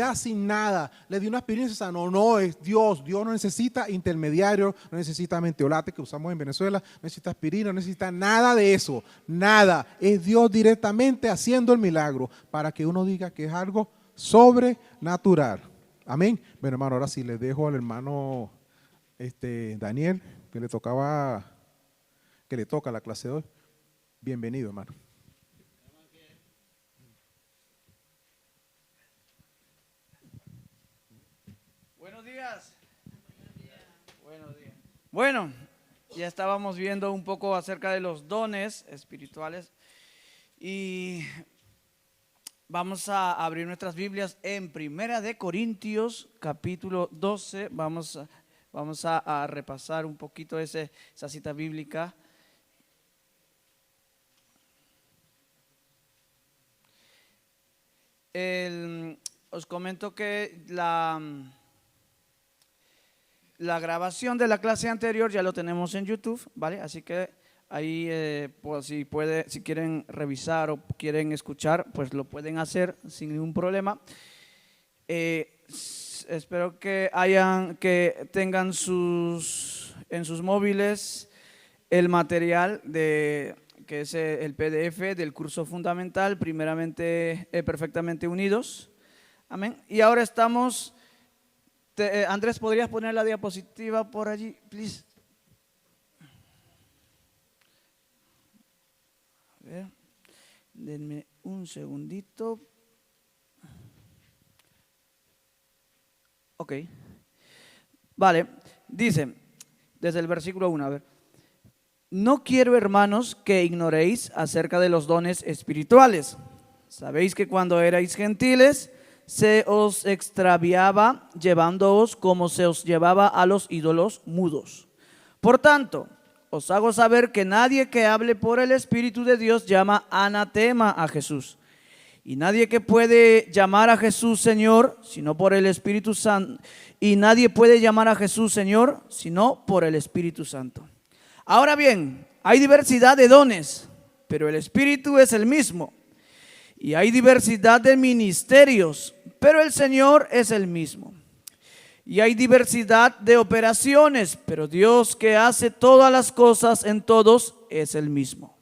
ya sin nada, le dio una aspirina y se sanó. No, es Dios. Dios no necesita intermediario, no necesita mentiolate que usamos en Venezuela, no necesita aspirina, no necesita nada de eso, nada. Es Dios directamente haciendo el milagro para que uno diga que es algo sobrenatural. Amén. Bueno, hermano, ahora sí les dejo al hermano Daniel, que le toca la clase de hoy. Bienvenido, hermano. Buenos días. Buenos días. Bueno, ya estábamos viendo un poco acerca de los dones espirituales y vamos a abrir nuestras Biblias en Primera de Corintios, capítulo 12. Vamos a repasar un poquito esa cita bíblica. Os comento que la grabación de la clase anterior ya lo tenemos en YouTube, ¿vale? Así que ahí, pues, si quieren revisar o quieren escuchar, pues lo pueden hacer sin ningún problema. Espero que tengan en sus móviles el material que es el PDF del curso fundamental, primeramente perfectamente unidos. Amén. Y ahora estamos. Andrés, ¿podrías poner la diapositiva por allí, please? A ver, denme un segundito. Ok. Vale, dice, desde el versículo 1, a ver. No quiero, hermanos, que ignoréis acerca de los dones espirituales. Sabéis que cuando erais gentiles, se os extraviaba llevándoos como se os llevaba a los ídolos mudos. Por tanto, os hago saber que nadie que hable por el Espíritu de Dios llama anatema a Jesús. Y nadie que puede llamar a Jesús Señor, sino por el Espíritu Santo. Y nadie puede llamar a Jesús Señor, sino por el Espíritu Santo. Ahora bien, hay diversidad de dones, pero el Espíritu es el mismo. Y hay diversidad de ministerios, pero el Señor es el mismo. Y hay diversidad de operaciones, pero Dios que hace todas las cosas en todos es el mismo.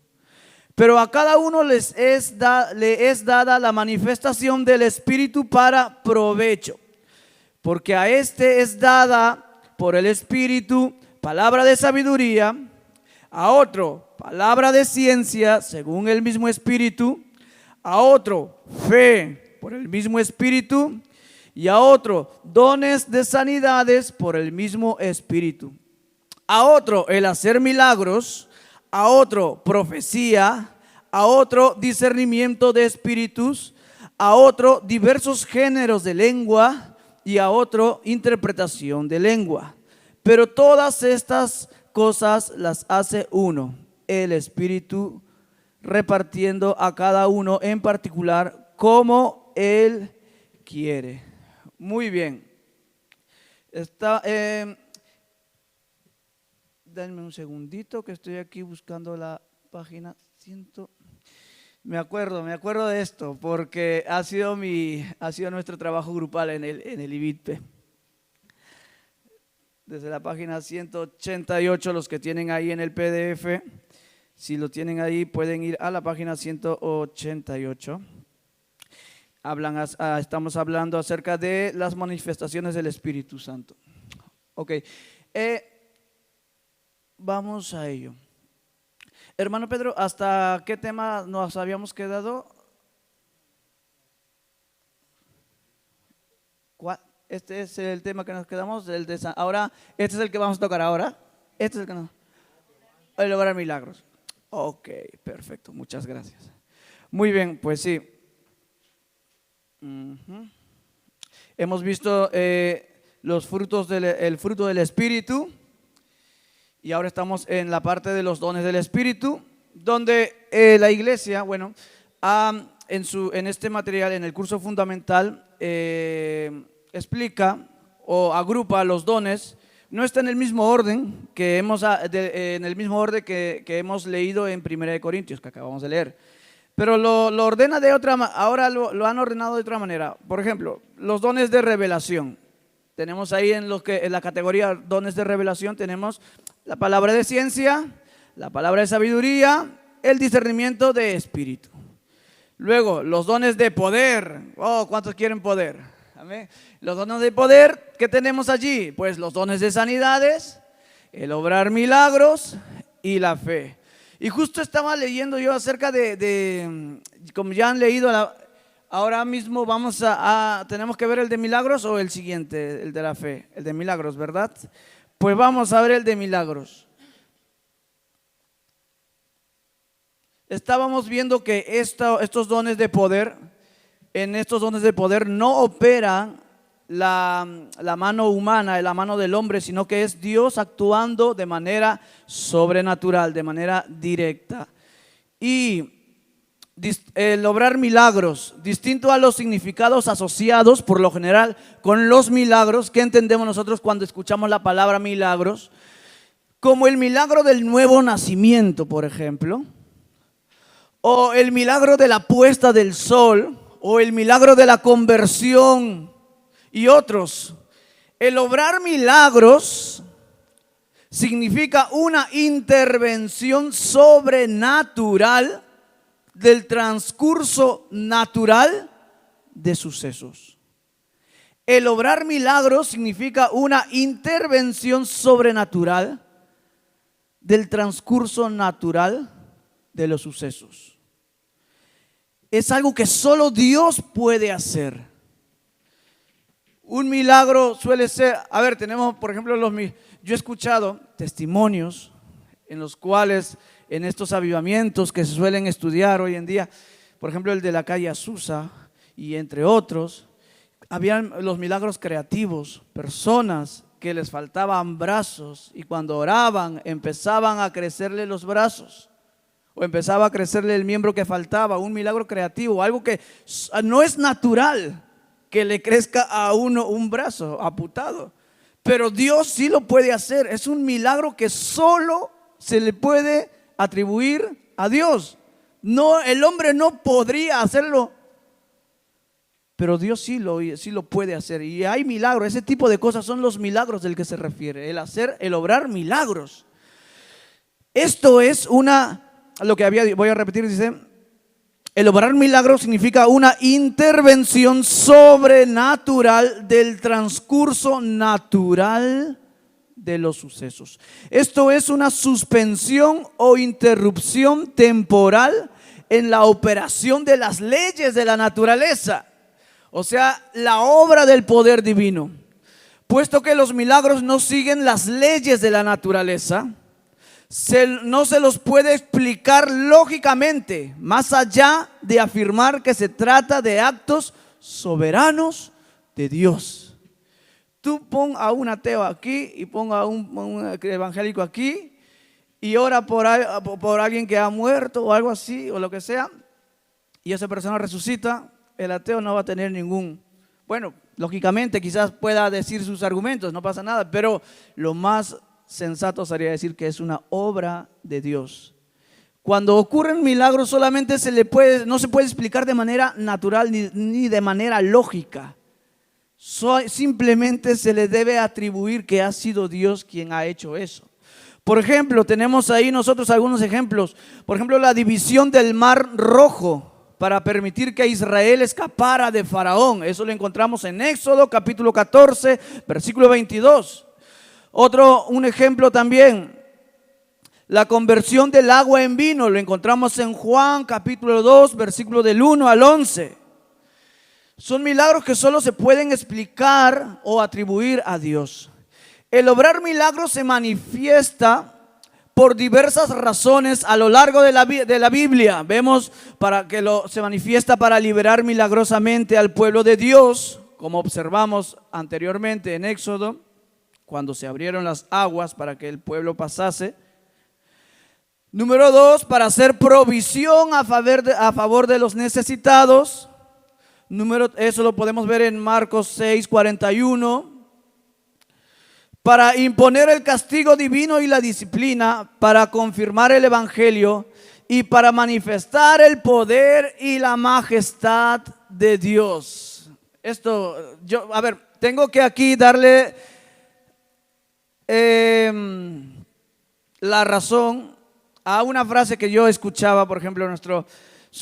Pero a cada uno le es dada la manifestación del Espíritu para provecho. Porque a este es dada por el Espíritu palabra de sabiduría, a otro palabra de ciencia según el mismo Espíritu, a otro fe por el mismo Espíritu y a otro dones de sanidades por el mismo Espíritu, a otro el hacer milagros, a otro profecía, a otro discernimiento de espíritus, a otro diversos géneros de lengua y a otro interpretación de lengua. Pero todas estas cosas las hace uno, el Espíritu, repartiendo a cada uno en particular como Él quiere. Muy bien. Denme un segundito que estoy aquí buscando la página 100. Me acuerdo de esto porque ha sido nuestro trabajo grupal en el IBITPE. Desde la página 188, los que tienen ahí en el PDF, si lo tienen ahí, pueden ir a la página 188. Estamos hablando acerca de las manifestaciones del Espíritu Santo. Ok, vamos a ello. Hermano Pedro, ¿hasta qué tema nos habíamos quedado? Este es el tema que nos quedamos. Ahora, este es el que vamos a tocar ahora. Este es el que no. El lograr milagros. Ok, perfecto, muchas gracias. Muy bien, pues sí. Hemos visto el fruto del Espíritu y ahora estamos en la parte de los dones del Espíritu, donde la iglesia, bueno, en este material, en el curso fundamental, explica o agrupa los dones. No está en el mismo orden que hemos leído en 1 Corintios, que acabamos de leer. pero lo ordena de otra manera. Ahora lo han ordenado de otra manera. Por ejemplo, los dones de revelación. Tenemos ahí en la categoría dones de revelación, tenemos la palabra de ciencia, la palabra de sabiduría, el discernimiento de espíritu. Luego, los dones de poder. Oh, ¿cuántos quieren poder? Amén. Los dones de poder, ¿qué tenemos allí? Pues los dones de sanidades, el obrar milagros y la fe. Y justo estaba leyendo yo acerca como ya han leído, ahora mismo tenemos que ver el de milagros o el siguiente, el de la fe, el de milagros, ¿verdad? Pues vamos a ver el de milagros. Estábamos viendo que estos dones de poder, en estos dones de poder no opera la mano humana, la mano del hombre, sino que es Dios actuando de manera sobrenatural, de manera directa. Y el obrar milagros, distinto a los significados asociados por lo general con los milagros, ¿qué entendemos nosotros cuando escuchamos la palabra milagros? Como el milagro del nuevo nacimiento, por ejemplo, o el milagro de la puesta del sol, o el milagro de la conversión y otros. El obrar milagros significa una intervención sobrenatural del transcurso natural de sucesos. El obrar milagros significa una intervención sobrenatural del transcurso natural de los sucesos. Es algo que solo Dios puede hacer. Un milagro suele ser, tenemos por ejemplo yo he escuchado testimonios en los cuales en estos avivamientos que se suelen estudiar hoy en día, por ejemplo el de la calle Azusa y entre otros, habían los milagros creativos, personas que les faltaban brazos y cuando oraban empezaban a crecerle los brazos o empezaba a crecerle el miembro que faltaba, un milagro creativo, algo que no es natural que le crezca a uno un brazo amputado, pero Dios sí lo puede hacer. Es un milagro que solo se le puede atribuir a Dios. No, el hombre no podría hacerlo, pero Dios sí lo puede hacer. Y hay milagros, ese tipo de cosas son los milagros del que se refiere, el obrar milagros. Esto es voy a repetir, dice, el obrar milagros significa una intervención sobrenatural del transcurso natural de los sucesos. Esto es una suspensión o interrupción temporal en la operación de las leyes de la naturaleza, o sea, la obra del poder divino. Puesto que los milagros no siguen las leyes de la naturaleza, no se los puede explicar lógicamente, más allá de afirmar que se trata de actos soberanos de Dios. Tú pon a un ateo aquí y pon a un evangélico aquí y ora por alguien que ha muerto o algo así o lo que sea, y esa persona resucita, el ateo no va a tener lógicamente quizás pueda decir sus argumentos, no pasa nada, pero lo más sensato sería decir que es una obra de Dios. Cuando ocurren milagros solamente no se puede explicar de manera natural ni de manera lógica. Simplemente se le debe atribuir que ha sido Dios quien ha hecho eso. Por ejemplo, tenemos ahí nosotros algunos ejemplos. Por ejemplo, la división del Mar Rojo para permitir que Israel escapara de Faraón. Eso lo encontramos en Éxodo capítulo 14, versículo 22. Un ejemplo también, la conversión del agua en vino, lo encontramos en Juan capítulo 2, versículo del 1 al 11. Son milagros que solo se pueden explicar o atribuir a Dios. El obrar milagros se manifiesta por diversas razones a lo largo de la Biblia. Vemos se manifiesta para liberar milagrosamente al pueblo de Dios, como observamos anteriormente en Éxodo, cuando se abrieron las aguas para que el pueblo pasase. Número 2, para hacer provisión a favor de los necesitados. Eso lo podemos ver en Marcos 6, 41. Para imponer el castigo divino y la disciplina, para confirmar el evangelio y para manifestar el poder y la majestad de Dios. Esto, tengo que aquí darle la razón a una frase que yo escuchaba, por ejemplo,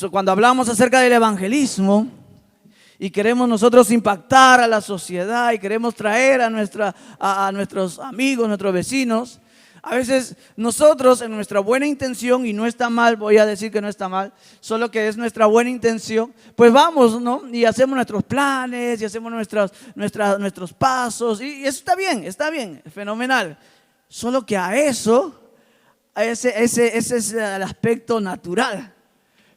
cuando hablamos acerca del evangelismo y queremos nosotros impactar a la sociedad y queremos traer a nuestros amigos, nuestros vecinos. A veces nosotros en nuestra buena intención, y no está mal, voy a decir que no está mal, solo que es nuestra buena intención, pues vamos, ¿no? Y hacemos nuestros planes y hacemos nuestros pasos, y eso está bien, fenomenal. Solo que ese es el aspecto natural.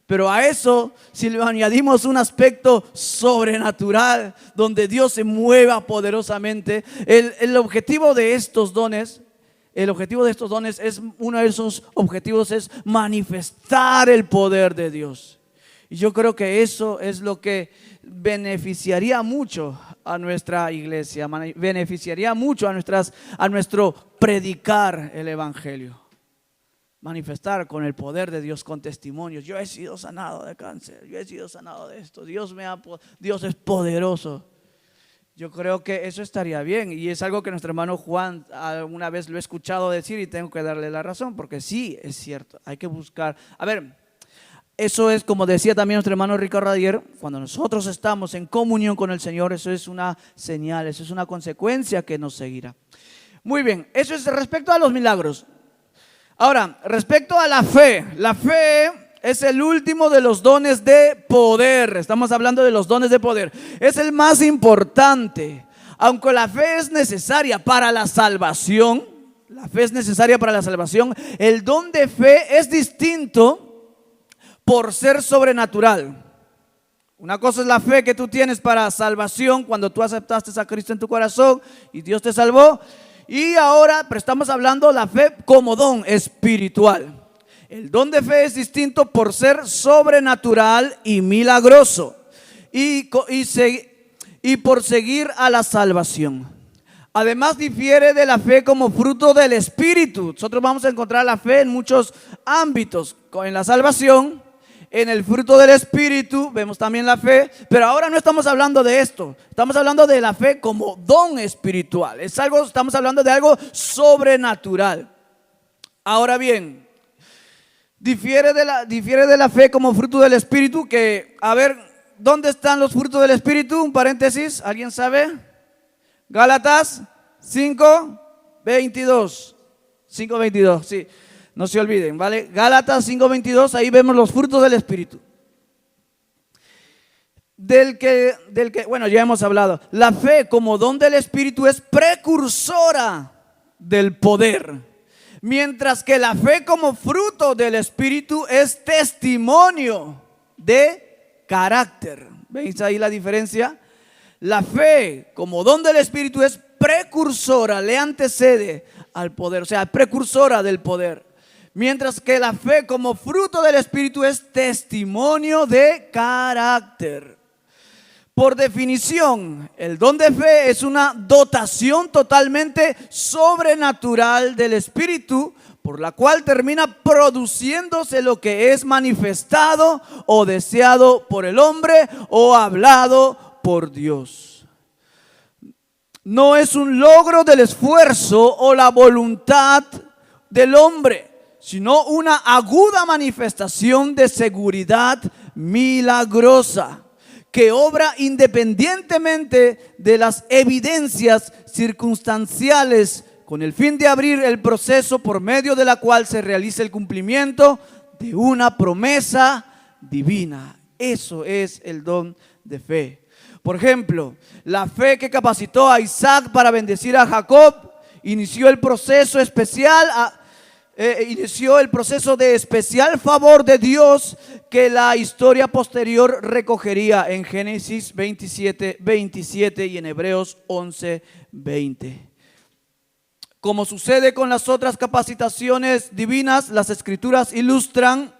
Pero a eso, si le añadimos un aspecto sobrenatural, donde Dios se mueva poderosamente, el objetivo de estos dones es, uno de esos objetivos es manifestar el poder de Dios. Y yo creo que eso es lo que beneficiaría mucho a nuestra iglesia, beneficiaría mucho a nuestro predicar el evangelio. Manifestar con el poder de Dios, con testimonios. Yo he sido sanado de cáncer, yo he sido sanado de esto, Dios es poderoso. Yo creo que eso estaría bien, y es algo que nuestro hermano Juan alguna vez lo he escuchado decir y tengo que darle la razón, porque sí, es cierto, hay que buscar. Eso es como decía también nuestro hermano Ricardo Radier, cuando nosotros estamos en comunión con el Señor, eso es una señal, eso es una consecuencia que nos seguirá. Muy bien, eso es respecto a los milagros. Ahora, respecto a la fe es el último de los dones de poder. Estamos hablando de los dones de poder. Es el más importante. Aunque la fe es necesaria para la salvación, el don de fe es distinto por ser sobrenatural. Una cosa es la fe que tú tienes para salvación cuando tú aceptaste a Cristo en tu corazón y Dios te salvó. Y ahora, pero estamos hablando de la fe como don espiritual. El don de fe es distinto por ser sobrenatural y milagroso y por seguir a la salvación. Además, difiere de la fe como fruto del Espíritu. Nosotros vamos a encontrar la fe en muchos ámbitos, en la salvación, en el fruto del Espíritu, vemos también la fe, pero ahora no estamos hablando de esto, estamos hablando de la fe como don espiritual, estamos hablando de algo sobrenatural. Ahora bien, difiere de la fe como fruto del Espíritu, que, ¿dónde están los frutos del Espíritu? Un paréntesis, ¿alguien sabe? Gálatas 5:22, sí. No se olviden, ¿vale? Gálatas 5:22, ahí vemos los frutos del Espíritu. Bueno, ya hemos hablado. La fe como don del Espíritu es precursora del poder, mientras que la fe como fruto del Espíritu es testimonio de carácter. ¿Veis ahí la diferencia? La fe como don del Espíritu es precursora, le antecede al poder, o sea, precursora del poder. Mientras que la fe como fruto del Espíritu es testimonio de carácter. Por definición, el don de fe es una dotación totalmente sobrenatural del Espíritu, por la cual termina produciéndose lo que es manifestado o deseado por el hombre o hablado por Dios. No es un logro del esfuerzo o la voluntad del hombre, sino una aguda manifestación de seguridad milagrosa que obra independientemente de las evidencias circunstanciales, con el fin de abrir el proceso por medio de la cual se realiza el cumplimiento de una promesa divina. Eso es el don de fe. Por ejemplo, la fe que capacitó a Isaac para bendecir a Jacob inició el proceso de especial favor de Dios que la historia posterior recogería en Génesis 27:27 y en Hebreos 11:20. Como sucede con las otras capacitaciones divinas, las Escrituras ilustran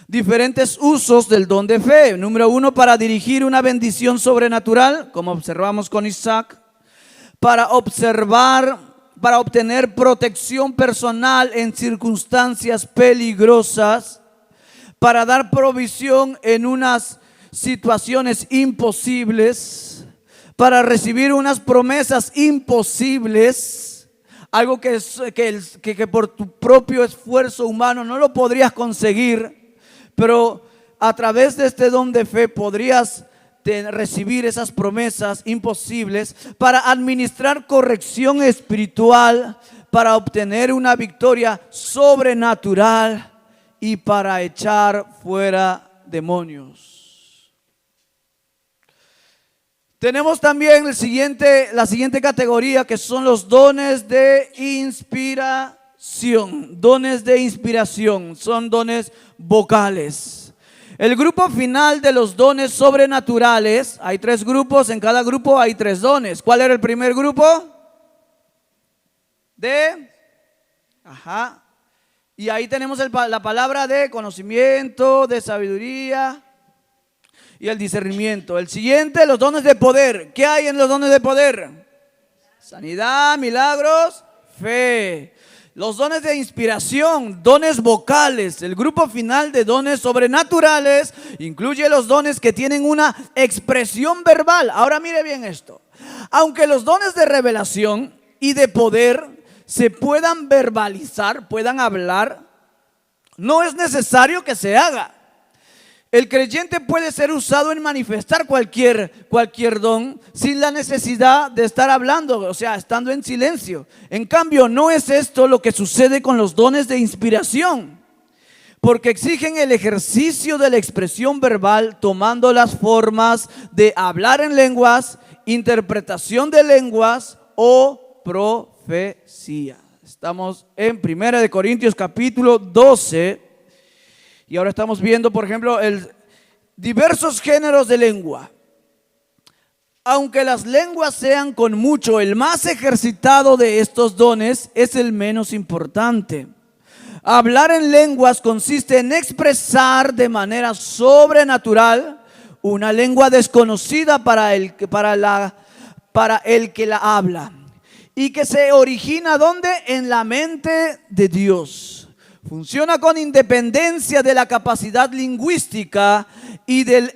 diferentes usos del don de fe. Número 1, para dirigir una bendición sobrenatural, como observamos con Isaac, para observar para obtener protección personal en circunstancias peligrosas, para dar provisión en unas situaciones imposibles, para recibir unas promesas imposibles, algo que por tu propio esfuerzo humano no lo podrías conseguir, pero a través de este don de fe podrías recibir esas promesas imposibles, para administrar corrección espiritual, para obtener una victoria sobrenatural y para echar fuera demonios. Tenemos también la siguiente categoría, que son los dones de inspiración. Dones de inspiración son dones vocales. El grupo final de los dones sobrenaturales, hay 3 grupos, en cada grupo hay 3 dones. ¿Cuál era el primer grupo? Y ahí tenemos la palabra de conocimiento, de sabiduría y el discernimiento. El siguiente, los dones de poder. ¿Qué hay en los dones de poder? Sanidad, milagros, fe. Los dones de inspiración, dones vocales. El grupo final de dones sobrenaturales incluye los dones que tienen una expresión verbal. Ahora mire bien esto. Aunque los dones de revelación y de poder se puedan verbalizar, puedan hablar, no es necesario que se haga. El creyente puede ser usado en manifestar cualquier don sin la necesidad de estar hablando, o sea, estando en silencio. En cambio, no es esto lo que sucede con los dones de inspiración, porque exigen el ejercicio de la expresión verbal, tomando las formas de hablar en lenguas, interpretación de lenguas o profecía. Estamos en 1 Corintios capítulo 12. Y ahora estamos viendo, por ejemplo, diversos géneros de lengua. Aunque las lenguas sean con mucho el más ejercitado de estos dones, es el menos importante. Hablar en lenguas consiste en expresar de manera sobrenatural una lengua desconocida para el que la habla, y que se origina ¿dónde? En la mente de Dios. Funciona con independencia de la capacidad lingüística y del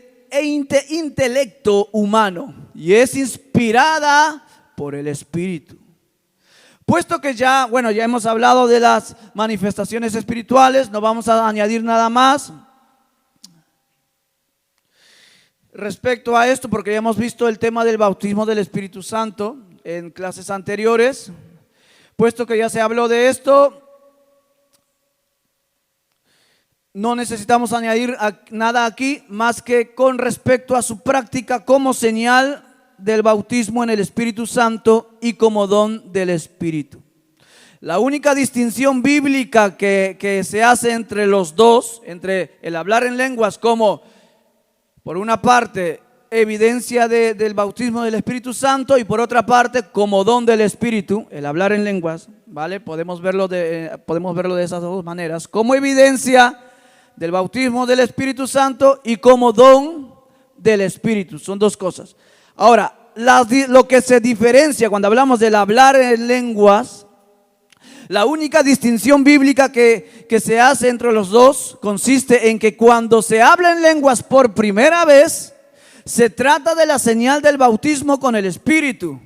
intelecto humano, y es inspirada por el Espíritu. Puesto que ya hemos hablado de las manifestaciones espirituales, no vamos a añadir nada más respecto a esto, porque ya hemos visto el tema del bautismo del Espíritu Santo en clases anteriores. Puesto que ya se habló de esto, no necesitamos añadir nada aquí más que con respecto a su práctica como señal del bautismo en el Espíritu Santo y como don del Espíritu. La única distinción bíblica que se hace entre los dos, entre el hablar en lenguas como, por una parte, evidencia del bautismo del Espíritu Santo, y por otra parte, como don del Espíritu, el hablar en lenguas, ¿vale? Podemos verlo de esas dos maneras, como evidencia del bautismo del Espíritu Santo y como don del Espíritu. Son dos cosas. Ahora, lo que se diferencia cuando hablamos del hablar en lenguas, la única distinción bíblica que se hace entre los dos consiste en que cuando se habla en lenguas por primera vez, se trata de la señal del bautismo con el Espíritu,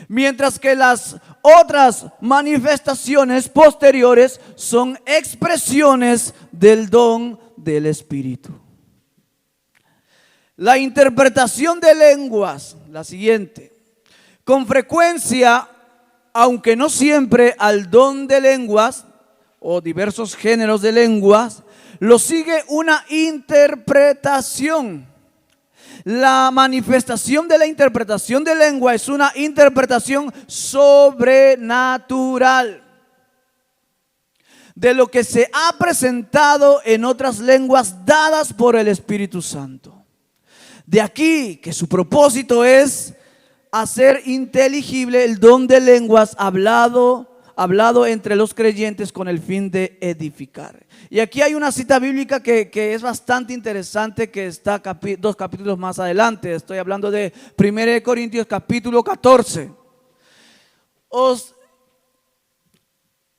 mientras que las otras manifestaciones posteriores son expresiones del don del Espíritu. La interpretación de lenguas, la siguiente. Con frecuencia, aunque no siempre, al don de lenguas o diversos géneros de lenguas, lo sigue una interpretación. La manifestación de la interpretación de lengua es una interpretación sobrenatural de lo que se ha presentado en otras lenguas dadas por el Espíritu Santo. De aquí que su propósito es hacer inteligible el don de lenguas hablado entre los creyentes con el fin de edificar. Y aquí hay una cita bíblica que es bastante interesante, que está 2 capítulos más adelante. Estoy hablando de 1 Corintios capítulo 14.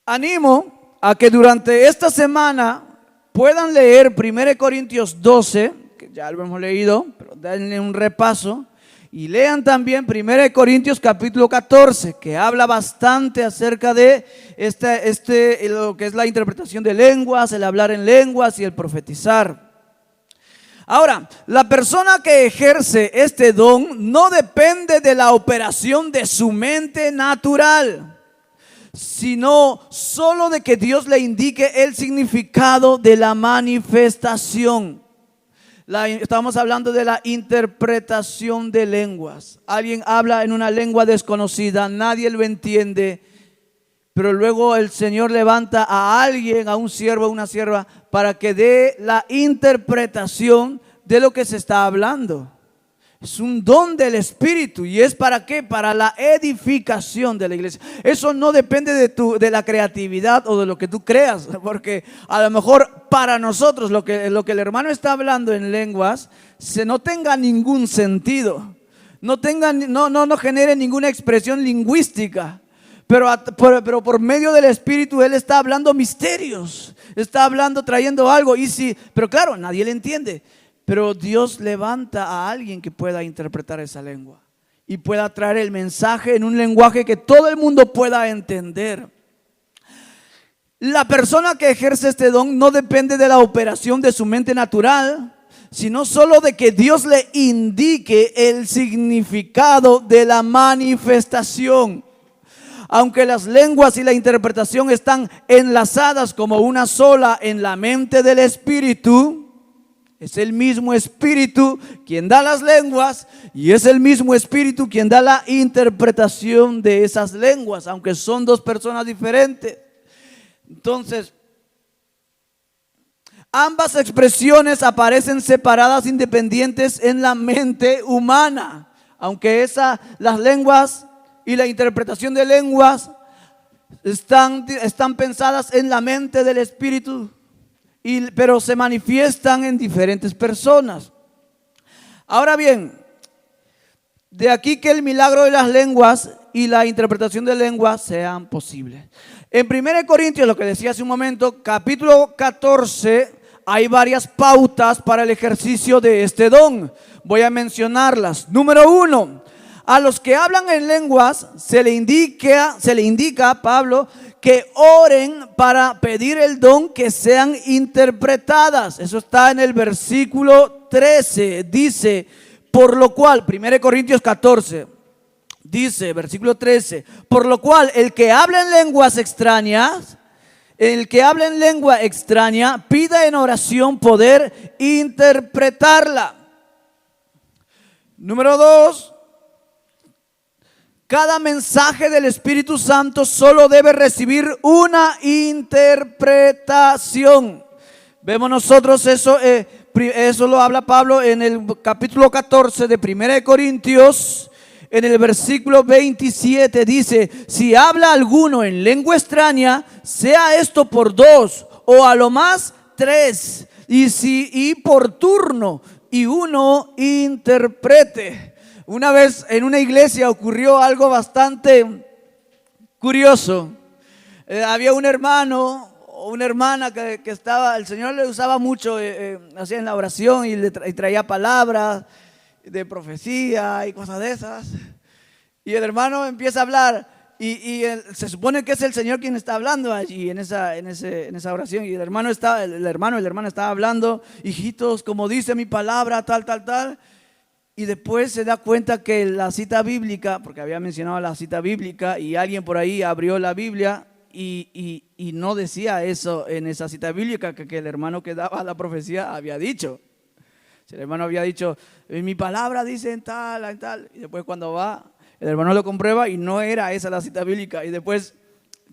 animo a que durante esta semana puedan leer 1 Corintios 12, que ya lo hemos leído, pero denle un repaso. Y lean también 1 Corintios capítulo 14, que habla bastante acerca de lo que es la interpretación de lenguas, el hablar en lenguas y el profetizar. Ahora, la persona que ejerce este don no depende de la operación de su mente natural, sino solo de que Dios le indique el significado de la manifestación. Estamos hablando de la interpretación de lenguas. Alguien habla en una lengua desconocida, nadie lo entiende, pero luego el Señor levanta a alguien, a un siervo, a una sierva, para que dé la interpretación de lo que se está hablando. Es un don del Espíritu. ¿Y es para qué? Para la edificación de la iglesia. Eso no depende de la creatividad o de lo que tú creas, porque a lo mejor para nosotros lo que el hermano está hablando en lenguas no tenga ningún sentido, no genere ninguna expresión lingüística. Pero por medio del Espíritu Él está hablando misterios, está hablando, trayendo algo. Pero claro, nadie le entiende. Pero Dios levanta a alguien que pueda interpretar esa lengua y pueda traer el mensaje en un lenguaje que todo el mundo pueda entender. La persona que ejerce este don no depende de la operación de su mente natural, sino solo de que Dios le indique el significado de la manifestación. Aunque las lenguas y la interpretación están enlazadas como una sola en la mente del Espíritu, es el mismo Espíritu quien da las lenguas y es el mismo Espíritu quien da la interpretación de esas lenguas, aunque son dos personas diferentes. Entonces, ambas expresiones aparecen separadas, independientes en la mente humana, aunque las lenguas y la interpretación de lenguas están pensadas en la mente del Espíritu. Pero se manifiestan en diferentes personas. Ahora bien, de aquí que el milagro de las lenguas y la interpretación de lenguas sean posibles. En 1 Corintios, lo que decía hace un momento, capítulo 14, hay varias pautas para el ejercicio de este don. Voy a mencionarlas. Número 1, a los que hablan en lenguas se le indica, Pablo, que oren para pedir el don, que sean interpretadas. Eso está en el versículo 13. Dice, por lo cual, 1 Corintios 14, dice, versículo 13, por lo cual el que habla en lenguas extrañas, pida en oración poder interpretarla. Número 2, cada mensaje del Espíritu Santo solo debe recibir una interpretación. Vemos nosotros eso lo habla Pablo en el capítulo 14 de 1 Corintios, en el versículo 27 dice, si habla alguno en lengua extraña, sea esto por 2 o a lo más 3, y por turno, y uno interprete. Una vez en una iglesia ocurrió algo bastante curioso. Había un hermano o una hermana que estaba, el Señor le usaba mucho, hacía en la oración y traía palabras de profecía y cosas de esas. Y el hermano empieza a hablar y se supone que es el Señor quien está hablando allí en esa oración. Y el hermano estaba hablando, hijitos, como dice mi palabra, tal. Y después se da cuenta que la cita bíblica, porque había mencionado la cita bíblica y alguien por ahí abrió la Biblia y no decía eso en esa cita bíblica que el hermano que daba la profecía había dicho. El hermano había dicho, en mi palabra dice en tal. Y después cuando va, el hermano lo comprueba y no era esa la cita bíblica. Y después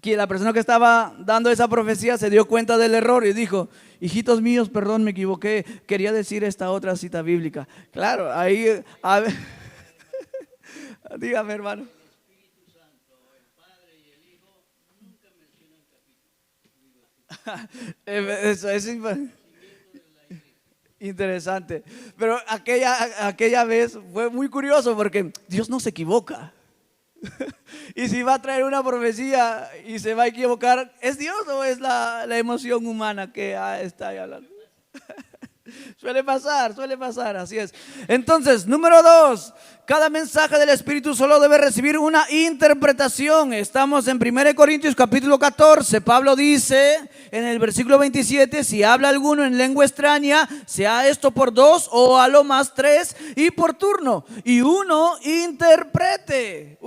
que la persona que estaba dando esa profecía se dio cuenta del error y dijo, hijitos míos, perdón, me equivoqué, quería decir esta otra cita bíblica. Claro, ahí, dígame, hermano. El Espíritu Santo, el Padre y el Hijo nunca mencionan capítulo. Eso es interesante. Pero aquella vez fue muy curioso porque Dios no se equivoca. Y si va a traer una profecía y se va a equivocar, ¿es Dios o es la emoción humana que está ahí hablando? Suele pasar, así es. Entonces, número 2, cada mensaje del Espíritu solo debe recibir una interpretación. Estamos en 1 Corintios capítulo 14. Pablo dice en el versículo 27, si habla alguno en lengua extraña, sea esto por 2 o a lo más 3 y por turno. Y uno interprete.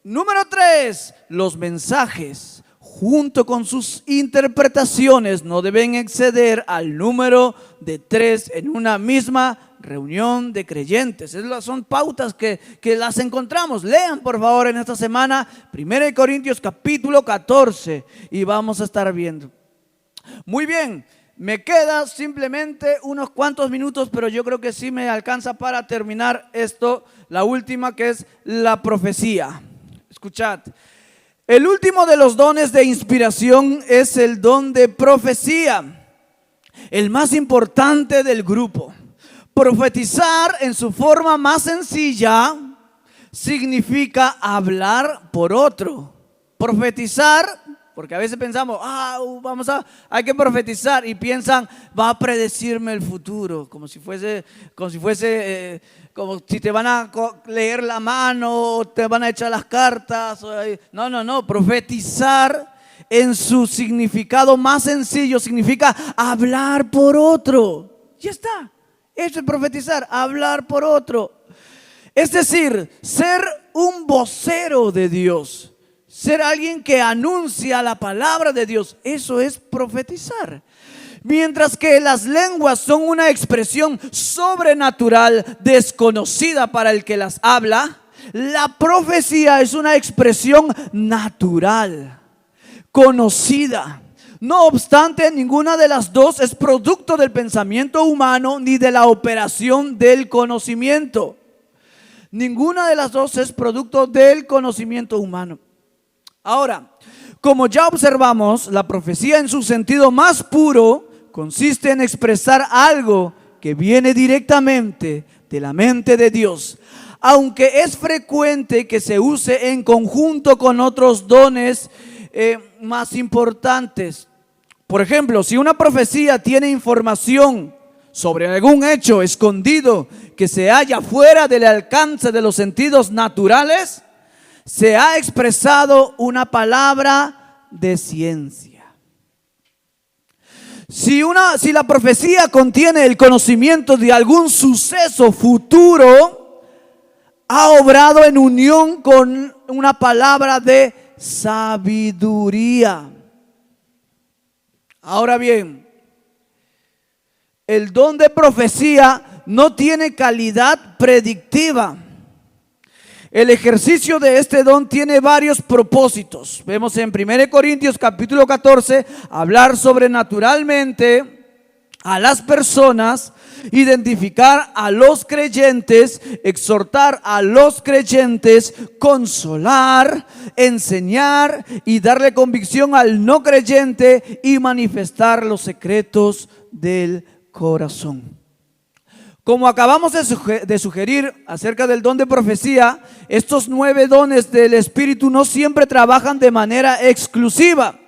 Número 3, los mensajes junto con sus interpretaciones no deben exceder al número de 3 en una misma reunión de creyentes. Esas son pautas que las encontramos. Lean por favor en esta semana 1 Corintios capítulo 14 y vamos a estar viendo. Muy bien, me queda simplemente unos cuantos minutos, pero yo creo que sí me alcanza para terminar esto, la última, que es la profecía. Escuchad. El último de los dones de inspiración es el don de profecía, el más importante del grupo. Profetizar en su forma más sencilla significa hablar por otro. Profetizar, porque a veces pensamos, hay que profetizar y piensan, va a predecirme el futuro, como si te van a leer la mano o te van a echar las cartas. No, profetizar en su significado más sencillo significa hablar por otro. Ya está, eso es profetizar, hablar por otro. Es decir, ser un vocero de Dios. Ser alguien que anuncia la palabra de Dios, eso es profetizar. Mientras que las lenguas son una expresión sobrenatural desconocida para el que las habla, la profecía es una expresión natural, conocida. No obstante, ninguna de las dos es producto del pensamiento humano ni de la operación del conocimiento. Ninguna de las dos es producto del conocimiento humano. Ahora, como ya observamos, la profecía en su sentido más puro consiste en expresar algo que viene directamente de la mente de Dios, aunque es frecuente que se use en conjunto con otros dones más importantes. Por ejemplo, si una profecía tiene información sobre algún hecho escondido que se halla fuera del alcance de los sentidos naturales, se ha expresado una palabra de ciencia. Si la profecía contiene el conocimiento de algún suceso futuro, ha obrado en unión con una palabra de sabiduría. Ahora bien, el don de profecía no tiene calidad predictiva. El ejercicio de este don tiene varios propósitos. Vemos en 1 Corintios capítulo 14, hablar sobrenaturalmente a las personas, identificar a los creyentes, exhortar a los creyentes, consolar, enseñar y darle convicción al no creyente y manifestar los secretos del corazón. Como acabamos de sugerir acerca del don de profecía, estos 9 dones del Espíritu no siempre trabajan de manera exclusiva,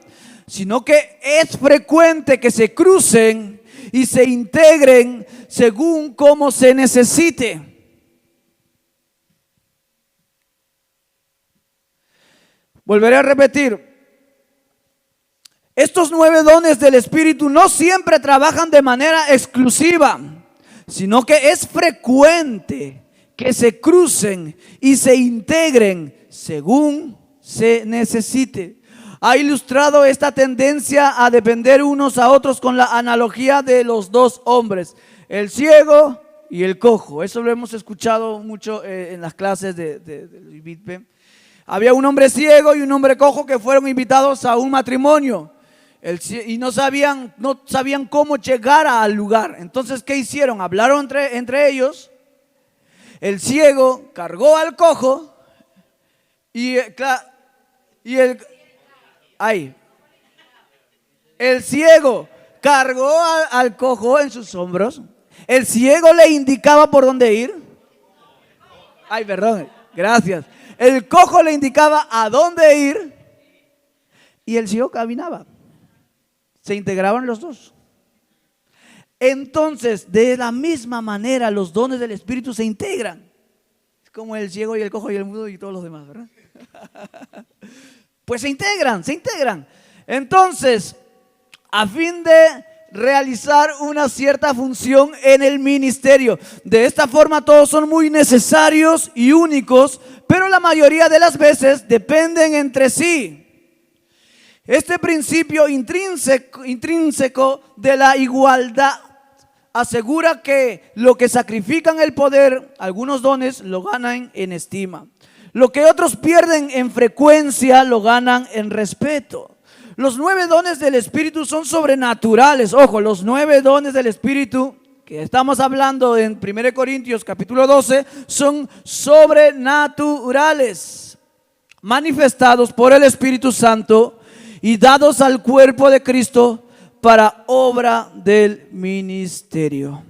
sino que es frecuente que se crucen y se integren según como se necesite. Volveré a repetir. Estos 9 dones del Espíritu no siempre trabajan de manera exclusiva, sino que es frecuente que se crucen y se integren según se necesite. Ha ilustrado esta tendencia a depender unos a otros con la analogía de los 2 hombres, el ciego y el cojo. Eso lo hemos escuchado mucho en las clases de IBITPE. Había un hombre ciego y un hombre cojo que fueron invitados a un matrimonio. Y no sabían cómo llegar al lugar. Entonces, ¿qué hicieron? Hablaron entre ellos. El ciego cargó al cojo el ciego cargó al cojo en sus hombros. El ciego le indicaba por dónde ir. Perdón, gracias. El cojo le indicaba a dónde ir y el ciego caminaba. Se integraban los dos. Entonces, de la misma manera, los dones del Espíritu se integran. Es como el ciego y el cojo y el mudo y todos los demás, ¿verdad? Pues se integran, se integran. Entonces, a fin de realizar una cierta función en el ministerio. De esta forma todos son muy necesarios y únicos, pero la mayoría de las veces dependen entre sí. Este principio intrínseco de la igualdad asegura que lo que sacrifican el poder, algunos dones lo ganan en estima. Lo que otros pierden en frecuencia lo ganan en respeto. Los 9 dones del Espíritu son sobrenaturales. Ojo, los 9 dones del Espíritu que estamos hablando en 1 Corintios capítulo 12 son sobrenaturales, manifestados por el Espíritu Santo y dados al cuerpo de Cristo para obra del ministerio.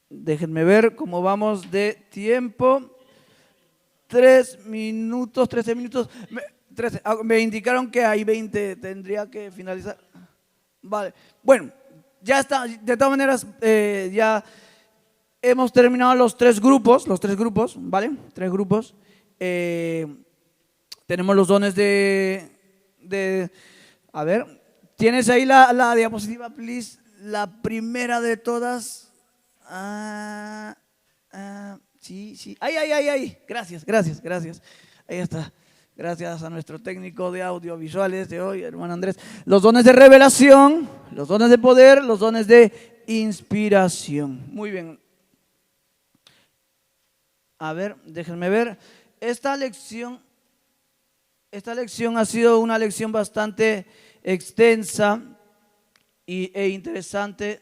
Déjenme ver cómo vamos de tiempo. 13 minutos. Me indicaron que hay 20, tendría que finalizar. Vale, bueno, ya está. De todas maneras, ya hemos terminado los tres grupos, ¿vale? 3 grupos. Tenemos los dones a ver, ¿tienes ahí la diapositiva, please? La primera de todas. Sí. Ahí. Gracias. Ahí está. Gracias a nuestro técnico de audiovisuales de hoy, hermano Andrés. Los dones de revelación, los dones de poder, los dones de inspiración. Muy bien. A ver, déjenme ver. Esta lección ha sido una lección bastante extensa e interesante.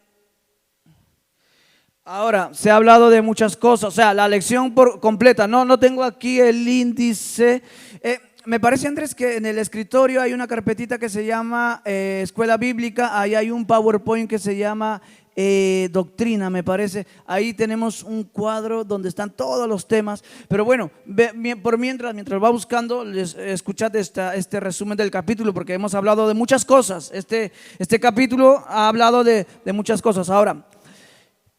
Ahora, se ha hablado de muchas cosas, o sea, la lección completa, no tengo aquí el índice. Me parece, Andrés, que en el escritorio hay una carpetita que se llama Escuela Bíblica, ahí hay un PowerPoint que se llama Doctrina, me parece. Ahí tenemos un cuadro donde están todos los temas, pero bueno, mientras va buscando, escuchad este resumen del capítulo, porque hemos hablado de muchas cosas. Este capítulo ha hablado de muchas cosas. Ahora,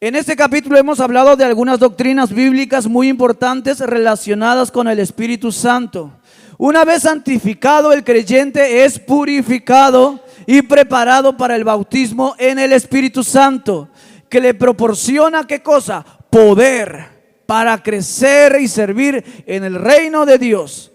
en este capítulo hemos hablado de algunas doctrinas bíblicas muy importantes relacionadas con el Espíritu Santo. Una vez santificado, el creyente es purificado y preparado para el bautismo en el Espíritu Santo, que le proporciona, ¿qué cosa? Poder para crecer y servir en el reino de Dios.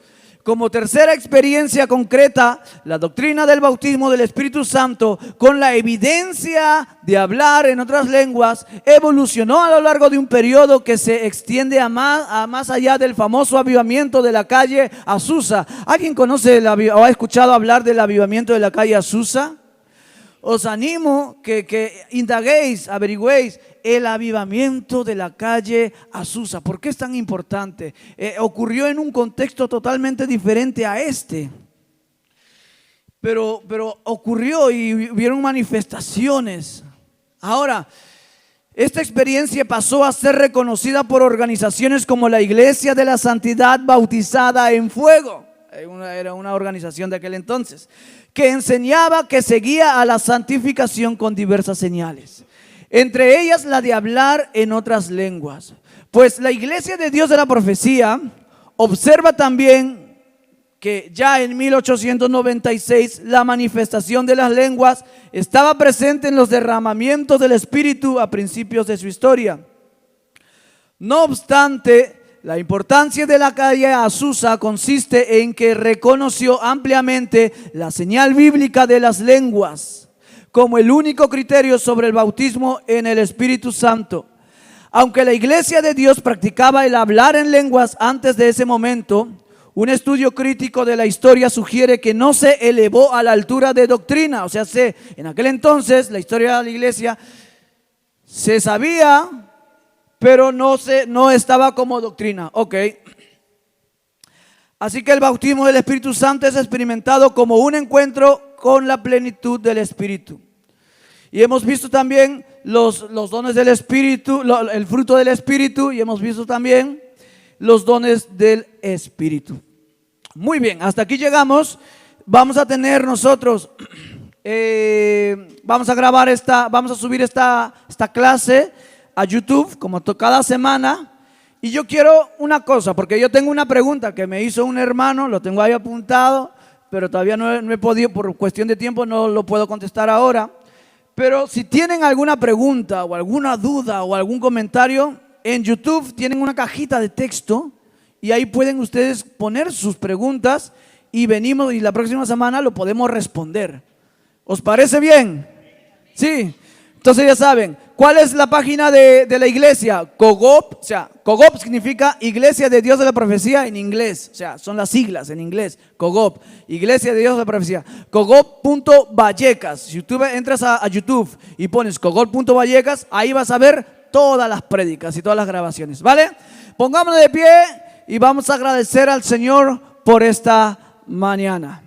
Como tercera experiencia concreta, la doctrina del bautismo del Espíritu Santo, con la evidencia de hablar en otras lenguas, evolucionó a lo largo de un periodo que se extiende a más allá del famoso avivamiento de la calle Azusa. ¿Alguien conoce o ha escuchado hablar del avivamiento de la calle Azusa? Os animo que indaguéis, averigüéis el avivamiento de la calle Azusa. ¿Por qué es tan importante? Ocurrió en un contexto totalmente diferente a este. Pero ocurrió y hubieron manifestaciones. Ahora, esta experiencia pasó a ser reconocida por organizaciones como la Iglesia de la Santidad Bautizada en Fuego. Era una organización de aquel entonces, que enseñaba que seguía a la santificación con diversas señales, entre ellas la de hablar en otras lenguas. Pues la Iglesia de Dios de la Profecía observa también que ya en 1896 la manifestación de las lenguas estaba presente en los derramamientos del Espíritu a principios de su historia. No obstante, la importancia de la calle Azusa consiste en que reconoció ampliamente la señal bíblica de las lenguas como el único criterio sobre el bautismo en el Espíritu Santo. Aunque la Iglesia de Dios practicaba el hablar en lenguas antes de ese momento, un estudio crítico de la historia sugiere que no se elevó a la altura de doctrina. O sea, en aquel entonces la historia de la Iglesia se sabía, pero no estaba como doctrina. Ok. Así que el bautismo del Espíritu Santo es experimentado como un encuentro con la plenitud del Espíritu. Y hemos visto también los dones del Espíritu, el fruto del Espíritu, y hemos visto también los dones del Espíritu. Muy bien, hasta aquí llegamos. Vamos a tener nosotros, vamos a subir esta clase a YouTube como cada semana. Y yo quiero una cosa, porque yo tengo una pregunta que me hizo un hermano, lo tengo ahí apuntado, pero todavía no he podido, por cuestión de tiempo no lo puedo contestar ahora. Pero si tienen alguna pregunta o alguna duda o algún comentario, en YouTube tienen una cajita de texto y ahí pueden ustedes poner sus preguntas y venimos y la próxima semana lo podemos responder. ¿Os parece bien? Sí. Entonces ya saben, ¿cuál es la página de la iglesia? Cogop, o sea, Cogop significa Iglesia de Dios de la Profecía en inglés, o sea, son las siglas en inglés, Cogop, Iglesia de Dios de la Profecía, Cogop.Vallecas. Si tú entras a YouTube y pones Cogop.Vallecas, ahí vas a ver todas las prédicas y todas las grabaciones, ¿vale? Pongámonos de pie y vamos a agradecer al Señor por esta mañana.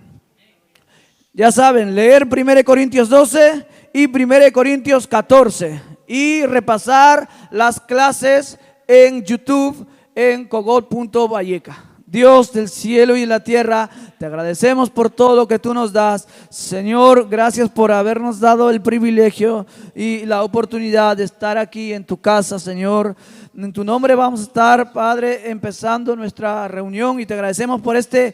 Ya saben, leer 1 Corintios 12 y 1 Corintios 14 y repasar las clases en YouTube en Cogol.Valleca. Dios del cielo y de la tierra, te agradecemos por todo lo que tú nos das. Señor, gracias por habernos dado el privilegio y la oportunidad de estar aquí en tu casa, Señor. En tu nombre vamos a estar, Padre, empezando nuestra reunión y te agradecemos por este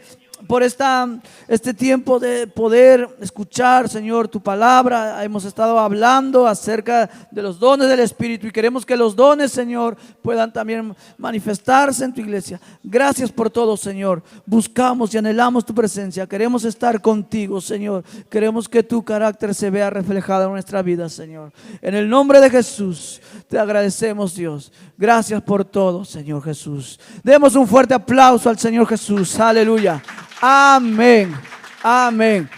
tiempo de poder escuchar, Señor, tu palabra. Hemos estado hablando acerca de los dones del Espíritu y queremos que los dones, Señor, puedan también manifestarse en tu iglesia. Gracias por todo, Señor. Buscamos y anhelamos tu presencia. Queremos estar contigo, Señor. Queremos que tu carácter se vea reflejado en nuestra vida, Señor. En el nombre de Jesús, te agradecemos, Dios. Gracias por todo, Señor Jesús. Demos un fuerte aplauso al Señor Jesús. Aleluya. Amén. Amén.